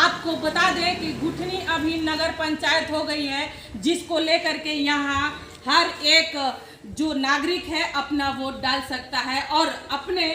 आपको बता दें कि गुठनी अभी नगर पंचायत हो गई है, जिसको लेकर के यहाँ हर एक जो नागरिक है अपना वोट डाल सकता है और अपने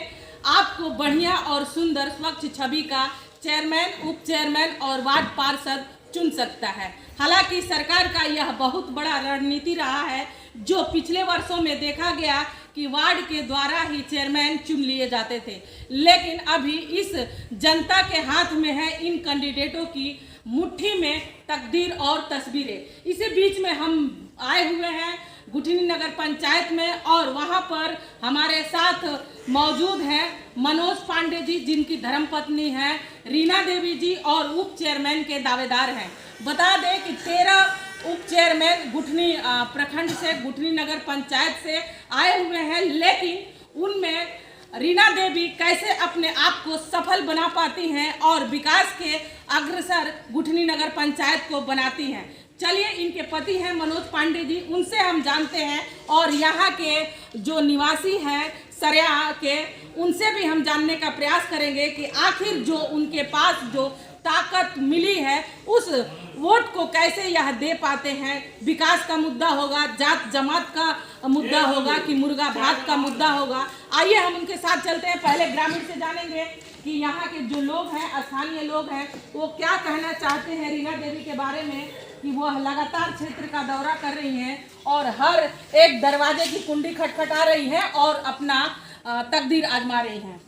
आप को बढ़िया और सुंदर स्वच्छ छवि का चेयरमैन, उप चेयरमैन और वार्ड पार्षद चुन सकता है। हालांकि सरकार का यह बहुत बड़ा रणनीति रहा है, जो पिछले वर्षों में देखा गया कि वार्ड के द्वारा ही चेयरमैन चुन लिए जाते थे, लेकिन अभी इस जनता के हाथ में है इन कैंडिडेटों की मुट्ठी में तकदीर और तस्वीरें। इसी बीच में हम आए हुए हैं गुठनी नगर पंचायत में और वहां पर हमारे साथ मौजूद हैं मनोज पांडे जी, जिनकी धर्मपत्नी है रीना देवी जी और उप चेयरमैन के दावेदार हैं। बता दें कि 13 उप चेयरमैन गुठनी प्रखंड से, गुठनी नगर पंचायत से आए हुए हैं, लेकिन उनमें रीना देवी कैसे अपने आप को सफल बना पाती हैं और विकास के अग्रसर गुठनी नगर पंचायत को बनाती हैं। चलिए, इनके पति हैं मनोज पांडे जी, उनसे हम जानते हैं और यहाँ के जो निवासी हैं सरया के, उनसे भी हम जानने का प्रयास करेंगे कि आखिर जो उनके पास जो ताकत मिली है उस वोट को कैसे यह दे पाते हैं। विकास का मुद्दा होगा, जात जमात का मुद्दा होगा कि मुर्गा भात का मुद्दा होगा। आइए हम उनके साथ चलते हैं। पहले ग्रामीण से जानेंगे कि यहाँ के जो लोग हैं, स्थानीय लोग हैं, वो क्या कहना चाहते हैं रीना देवी के बारे में कि वह लगातार क्षेत्र का दौरा कर रही हैं और हर एक दरवाजे की कुंडी खटखटा रही हैं और अपना तकदीर आजमा रही हैं।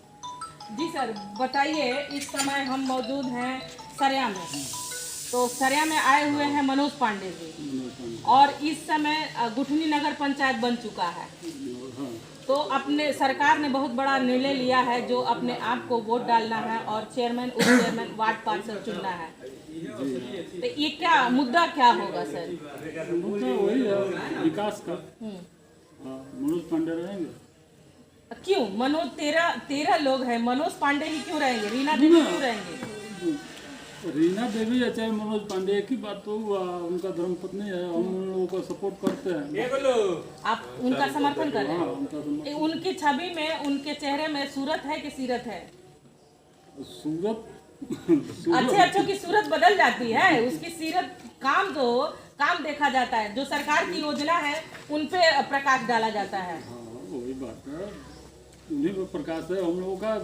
जी सर, बताइए, इस समय हम मौजूद हैं सरया में, तो सरया में आए हुए हैं मनोज पांडे जी और इस समय गुठनी नगर पंचायत बन चुका है, तो अपने सरकार ने बहुत बड़ा निर्णय लिया है जो अपने आप को वोट डालना है और चेयरमैन, उप चेयरमैन, वार्ड पार्षद चुनना है। तो ये क्या मुद्दा क्या होगा सर? मुद्दा वही है विकास का। मनोज पांडे रहेंगे। क्यों मनोज? 13 लोग हैं, मनोज पांडे ही क्यों रहेंगे? रीना देवी क्यों रहेंगे? रीना देवी या चाहे मनोज पांडे, एक ही बात तो हुआ, उनका धर्मपत्नी है, हम उन लोगों को सपोर्ट करते हैं। आप उनका समर्थन कर रहे हाँ, हैं? उनका समर्थन। उनकी छवि में, उनके चेहरे में सूरत है कि सीरत है? सूरत अच्छे की सूरत बदल जाती है, उसकी सीरत काम देखा जाता है। जो सरकार की योजना है उन पे प्रकाश डाला जाता है। हाँ, वही बात है, उन्हीं पर प्रकाश है हम लोगों का।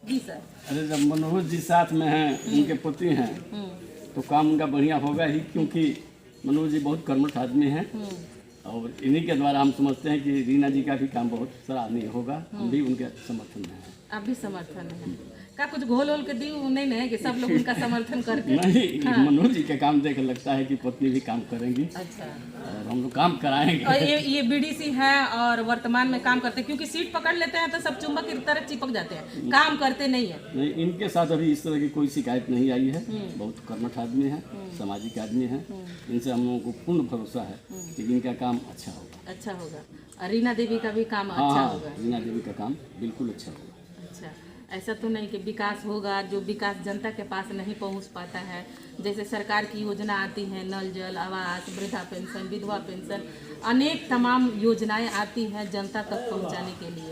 जी सर। अरे जब मनोज जी साथ में हैं, उनके पति हैं, तो काम उनका बढ़िया होगा ही, क्योंकि मनोज जी बहुत कर्मठ आदमी हैं और इन्हीं के द्वारा हम समझते हैं कि रीना जी का भी काम बहुत सराहनीय होगा। हम भी उनके समर्थन में हैं। आप भी समर्थन है? क्या कुछ घोल के दी नहीं है कि सब लोग उनका समर्थन करके? नहीं, हाँ। मनोज जी के काम देख लगता है कि पत्नी भी काम करेंगी। अच्छा। और हम लोग काम कराएंगे। और ये बीडीसी है और वर्तमान में काम करते हैं, क्योंकि सीट पकड़ लेते हैं तो सब चुंबक की तरह चिपक जाते हैं, काम करते नहीं है। नहीं, इनके साथ अभी इस तरह की कोई शिकायत नहीं आई है। बहुत कर्मठ आदमी है, सामाजिक आदमी है। इनसे हम लोगों को पूर्ण भरोसा है कि इनका काम अच्छा होगा। अच्छा होगा। और रीना देवी का भी काम अच्छा हाँ, होगा? रीना देवी का काम बिल्कुल अच्छा होगा। अच्छा, ऐसा तो नहीं कि विकास होगा जो विकास जनता के पास नहीं पहुंच पाता है। जैसे सरकार की योजना आती है, नल जल, आवास, वृद्धा पेंशन, विधवा पेंशन, अनेक तमाम योजनाएं आती हैं जनता तक पहुंचाने के लिए।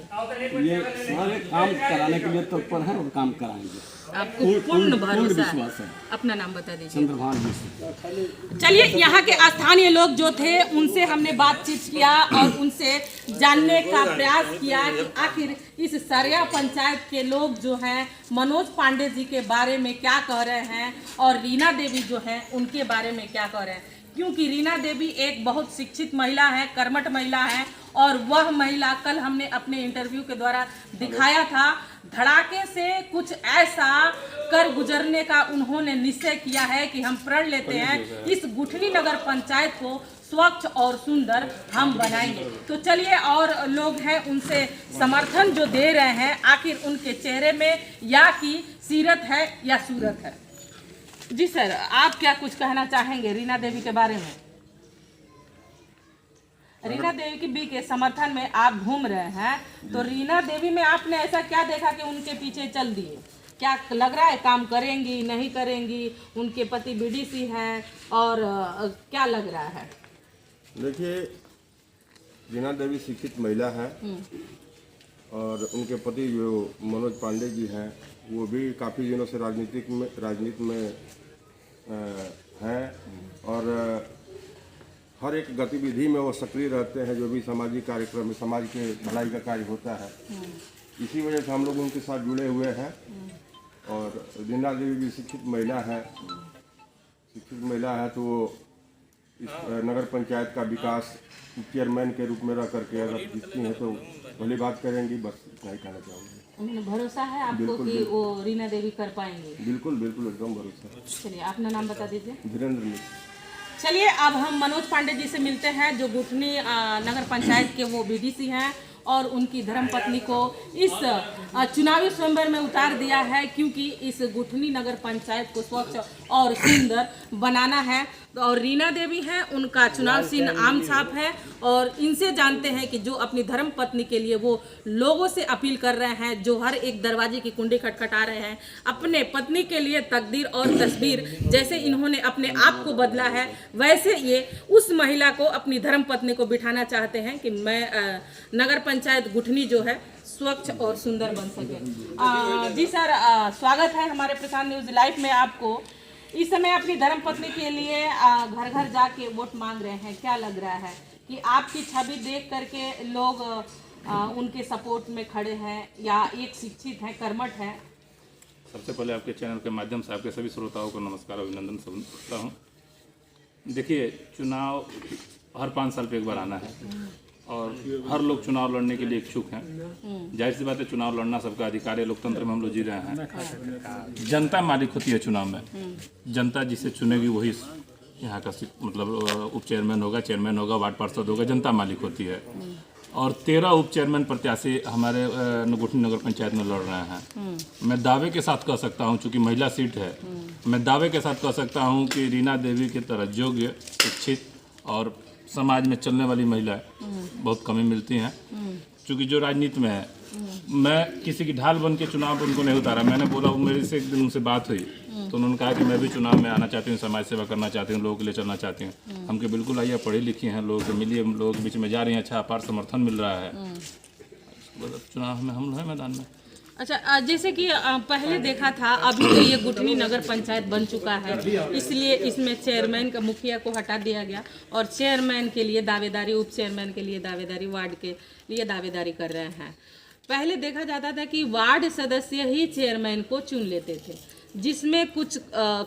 ये सारे काम कराने के लिए तत्पर हैं और काम कराएंगे। आपको पूर्ण भरोसा है। अपना नाम बता दीजिए। चंद्रभान मिश्र। चलिए, यहाँ के स्थानीय लोग जो थे उनसे हमने बातचीत किया और उनसे जानने का प्रयास किया कि आखिर इस सरया पंचायत के लोग जो हैं मनोज पांडे जी के बारे में क्या कह रहे हैं और रीना देवी जो हैं उनके बारे में क्या कह रहे हैं। क्योंकि रीना देवी एक बहुत शिक्षित महिला है, कर्मठ महिला है और वह महिला, कल हमने अपने इंटरव्यू के द्वारा दिखाया था, धड़ाके से कुछ ऐसा कर गुजरने का उन्होंने निश्चय किया है कि हम प्रण लेते हैं इस गुठनी नगर पंचायत को स्वच्छ और सुंदर हम बनाएंगे। तो चलिए, और लोग हैं उनसे समर्थन जो दे रहे हैं, आखिर उनके चेहरे में या की सीरत है या सूरत है। जी सर, आप क्या कुछ कहना चाहेंगे रीना देवी के बारे में? रीना देवी की भी के समर्थन में आप घूम रहे हैं, तो रीना देवी में आपने ऐसा क्या देखा कि उनके पीछे चल दिए? क्या लग रहा है काम करेंगी, नहीं करेंगी? उनके पति बीडीसी हैं और क्या लग रहा है? देखिए, रीना देवी शिक्षित महिला है और उनके पति जो मनोज पांडे जी हैं वो भी काफ़ी दिनों से राजनीति में हैं और हर एक गतिविधि में वो सक्रिय रहते हैं। जो भी सामाजिक कार्यक्रम में समाज के भलाई का कार्य होता है, इसी वजह से हम लोग उनके साथ जुड़े हुए हैं। और रीना देवी भी शिक्षित महिला है तो वो इस नगर पंचायत का विकास चेयरमैन के रूप में रह करके अगर जीतती हैं तो भली बात करेंगी। बस इतना ही कहना चाहूँगी। उन्हें भरोसा है आपको कि वो रीना देवी कर पाएंगे? बिल्कुल बिल्कुल एकदम भरोसा। चलिए अपना नाम बता दीजिए। धीरेन्द्र मिश्र। चलिए अब हम मनोज पांडे जी से मिलते हैं जो गुठनी नगर पंचायत के वो बीडीसी हैं और उनकी धर्मपत्नी को इस चुनावी स्वयंवर में उतार दिया है क्योंकि इस गुठनी नगर पंचायत को स्वच्छ और सुंदर बनाना है। और रीना देवी हैं, उनका चुनाव चिन्ह आम छाप है और इनसे जानते हैं कि जो अपनी धर्मपत्नी के लिए वो लोगों से अपील कर रहे हैं, जो हर एक दरवाजे की कुंडी खटखटा रहे हैं, अपने पत्नी के लिए तकदीर और तस्वीर जैसे इन्होंने अपने आप को बदला है वैसे ये उस महिला को अपनी धर्मपत्नी को बिठाना चाहते हैं कि मैं नगर पंचायत गुठनी जो है स्वच्छ और सुंदर बन सके। जी सर, स्वागत है हमारे प्रशांत न्यूज लाइव में आपको। इस समय अपनी धर्मपत्नी के लिए घर घर जाके वोट मांग रहे हैं, क्या लग रहा है कि आपकी छवि देख करके लोग उनके सपोर्ट में खड़े हैं या एक शिक्षित हैं, कर्मठ हैं? सबसे पहले आपके चैनल के माध्यम से आपके सभी श्रोताओं को नमस्कार, अभिनंदन करता हूँ। देखिए, चुनाव हर 5 साल पे एक बार आना है और हर लोग चुनाव लड़ने के लिए इच्छुक हैं। जाहिर सी बात है, चुनाव लड़ना सबका अधिकार है, लोकतंत्र में हम लोग जी रहे हैं। जनता मालिक होती है चुनाव में, जनता जिसे चुनेगी वही यहाँ का मतलब उप चेयरमैन होगा, चेयरमैन होगा, वार्ड पार्षद होगा, जनता मालिक होती है। और 13 उप चेयरमैन प्रत्याशी हमारे गुठनी नगर पंचायत में लड़ रहे हैं। मैं दावे के साथ कह सकता हूँ, चूँकि महिला सीट है, मैं दावे के साथ कह सकता हूँ कि रीना देवी की तरह योग्य, शिक्षित और समाज में चलने वाली महिलाएं बहुत कमी मिलती हैं। क्योंकि जो राजनीति में है, मैं किसी की ढाल बन के चुनाव पर उनको नहीं उतारा। मैंने बोला, मेरे से एक दिन उनसे बात हुई तो उन्होंने कहा कि मैं भी चुनाव में आना चाहती हूँ, समाज सेवा करना चाहती हूँ, लोगों के लिए चलना चाहती हूँ। हम के बिल्कुल आइए, पढ़ी लिखी हैं, लोगों से मिलिए, लोगों के बीच में जा रही हैं, अच्छा अपार समर्थन मिल रहा है। चुनाव में हम लोग हैं मैदान में। अच्छा, जैसे कि पहले देखा था, अभी तो ये गुठनी नगर पंचायत बन चुका है, इसलिए इसमें चेयरमैन का मुखिया को हटा दिया गया और चेयरमैन के लिए दावेदारी, उप चेयरमैन के लिए दावेदारी, वार्ड के लिए दावेदारी कर रहे हैं। पहले देखा जाता था कि वार्ड सदस्य ही चेयरमैन को चुन लेते थे, जिसमें कुछ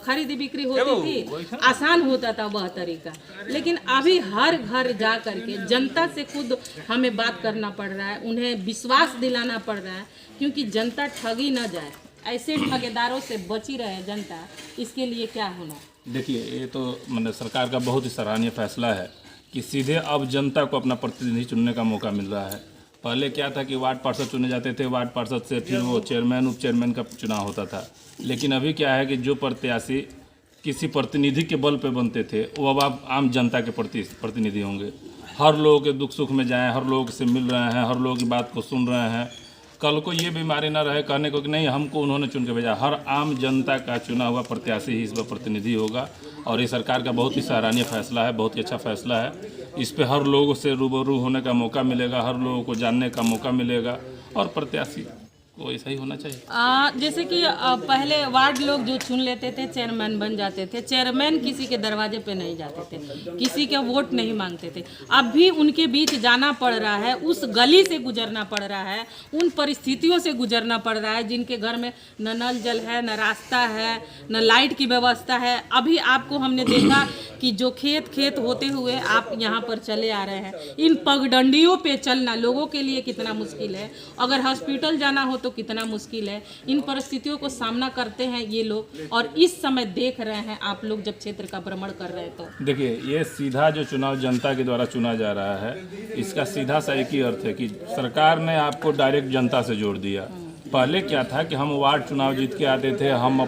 खरीदी बिक्री होती थी, आसान होता था वह तरीका। लेकिन अभी हर घर जा करके जनता से खुद हमें बात करना पड़ रहा है, उन्हें विश्वास दिलाना पड़ रहा है, क्योंकि जनता ठगी न जाए, ऐसे ठगेदारों से बची रहे जनता। इसके लिए क्या होना? देखिए, ये तो मतलब सरकार का बहुत ही सराहनीय फैसला है कि सीधे अब जनता को अपना प्रतिनिधि चुनने का मौका मिल रहा है। पहले क्या था कि वार्ड पार्षद चुने जाते थे, वार्ड पार्षद से फिर वो चेयरमैन, उप चेयरमैन का चुनाव होता था। लेकिन अभी क्या है कि जो प्रत्याशी किसी प्रतिनिधि के बल पे बनते थे, वो अब आम जनता के प्रतिनिधि होंगे। हर लोगों के दुख सुख में जाएं, हर लोग से मिल रहे हैं, हर लोगों की बात को सुन रहे हैं। कल को ये बीमारी ना रहे कहने को कि नहीं हमको उन्होंने चुन के भेजा। हर आम जनता का चुना हुआ प्रत्याशी ही इस पर प्रतिनिधि होगा और ये सरकार का बहुत ही सराहनीय फैसला है, बहुत ही अच्छा फैसला है। इस पे हर लोगों से रूबरू होने का मौका मिलेगा, हर लोगों को जानने का मौका मिलेगा और प्रत्याशी को ऐसा ही होना चाहिए। जैसे कि पहले वार्ड लोग जो चुन लेते थे, चेयरमैन बन जाते थे, चेयरमैन किसी के दरवाजे पे नहीं जाते थे, किसी का वोट नहीं मांगते थे। अब भी उनके बीच जाना पड़ रहा है, उस गली से गुजरना पड़ रहा है, उन परिस्थितियों से गुजरना पड़ रहा है जिनके घर में न नल जल है, न रास्ता है, न लाइट की व्यवस्था है। अभी आपको हमने देखा कि जो खेत होते हुए आप यहाँ पर चले आ रहे हैं, इन पगडंडियों पे चलना लोगों के लिए कितना मुश्किल है। अगर हॉस्पिटल जाना हो तो कितना मुश्किल है। इन परिस्थितियों को सामना करते हैं ये लोग और इस समय देख रहे हैं आप लोग जब क्षेत्र का भ्रमण कर रहे हैं तो। देखिए, ये सीधा जो चुनाव जनता के द्वारा चुना जा रहा है, इसका सीधा सा एक ही अर्थ है कि सरकार ने आपको डायरेक्ट जनता से जोड़ दिया। पहले क्या था कि हम वार्ड चुनाव जीत के आते थे, हम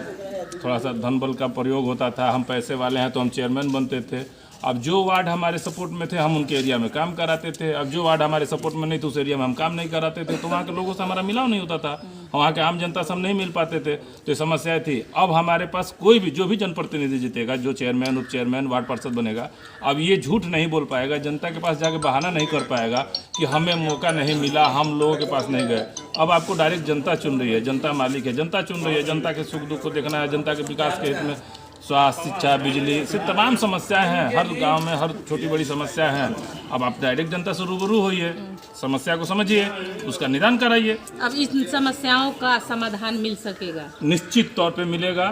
थोड़ा सा धन बल का प्रयोग होता था, हम पैसे वाले हैं तो हम चेयरमैन बनते थे अब जो वार्ड हमारे सपोर्ट में थे हम उनके एरिया में काम कराते थे, अब जो वार्ड हमारे सपोर्ट में नहीं थे उस एरिया में हम काम नहीं कराते थे, तो वहाँ के लोगों से हमारा मिलाव नहीं होता था, वहाँ के आम जनता से हम नहीं मिल पाते थे, तो ये समस्याएं थी। अब हमारे पास कोई भी जो भी जनप्रतिनिधि जीतेगा, जो चेयरमैन उप चेयरमैन वार्ड पार्षद बनेगा, अब ये झूठ नहीं बोल पाएगा, जनता के पास जाके बहाना नहीं कर पाएगा कि हमें मौका नहीं मिला, हम लोगों के पास नहीं गए। अब आपको डायरेक्ट जनता चुन रही है, जनता मालिक है, जनता चुन रही है, जनता के सुख दुख को देखना है, जनता के विकास के हित में स्वास्थ्य, शिक्षा, बिजली से तमाम समस्याएं हैं, हर गांव में हर छोटी बड़ी समस्या हैं। अब आप डायरेक्ट जनता से रूबरू होइए, समस्या को समझिए, उसका निदान कराइए। अब इन समस्याओं का समाधान मिल सकेगा? निश्चित तौर पे मिलेगा।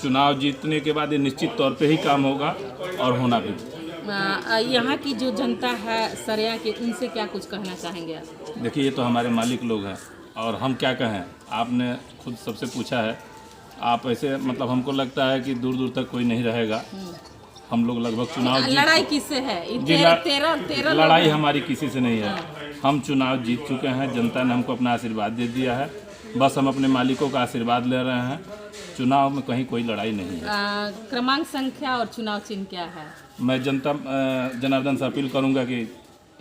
चुनाव जीतने के बाद ये निश्चित तौर पे ही काम होगा और होना भी। यहाँ की जो जनता है सरिया के, उनसे क्या कुछ कहना चाहेंगे आप? देखिए, ये तो हमारे मालिक लोग हैं और हम क्या कहें, आपने खुद सबसे पूछा है। आप ऐसे मतलब हमको लगता है कि दूर दूर तक कोई नहीं रहेगा। हम लोग लगभग चुनाव लड़ाई किससे है? तेरह लड़ाई हमारी किसी से नहीं है। हम चुनाव जीत चुके हैं, जनता ने हमको अपना आशीर्वाद दे दिया है, बस हम अपने मालिकों का आशीर्वाद ले रहे हैं। चुनाव में कहीं कोई लड़ाई नहीं है। क्रमांक संख्या और चुनाव चिन्ह क्या है? मैं जनता जनार्दन से अपील करूंगा कि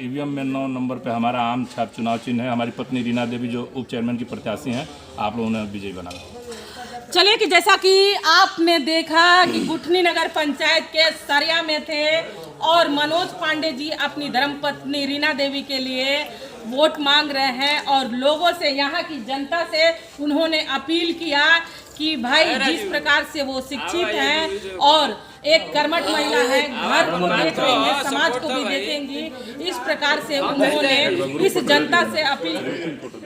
ईवीएम में 9 नंबर पे हमारा आम छाप चुनाव चिन्ह है। हमारी पत्नी रीना देवी जो उप चेयरमैन की प्रत्याशी हैं, आप लोगों ने विजयी बना। चलिए कि जैसा कि आपने देखा कि गुठनी नगर पंचायत के सरिया में थे और मनोज पांडे जी अपनी धर्मपत्नी रीना देवी के लिए वोट मांग रहे हैं और लोगों से, यहाँ की जनता से उन्होंने अपील किया कि भाई जिस प्रकार से वो शिक्षित हैं और एक कर्मठ महिला है, घर को देख रही है, समाज को भी देखेंगी, इस प्रकार से उन्होंने इस जनता से अपील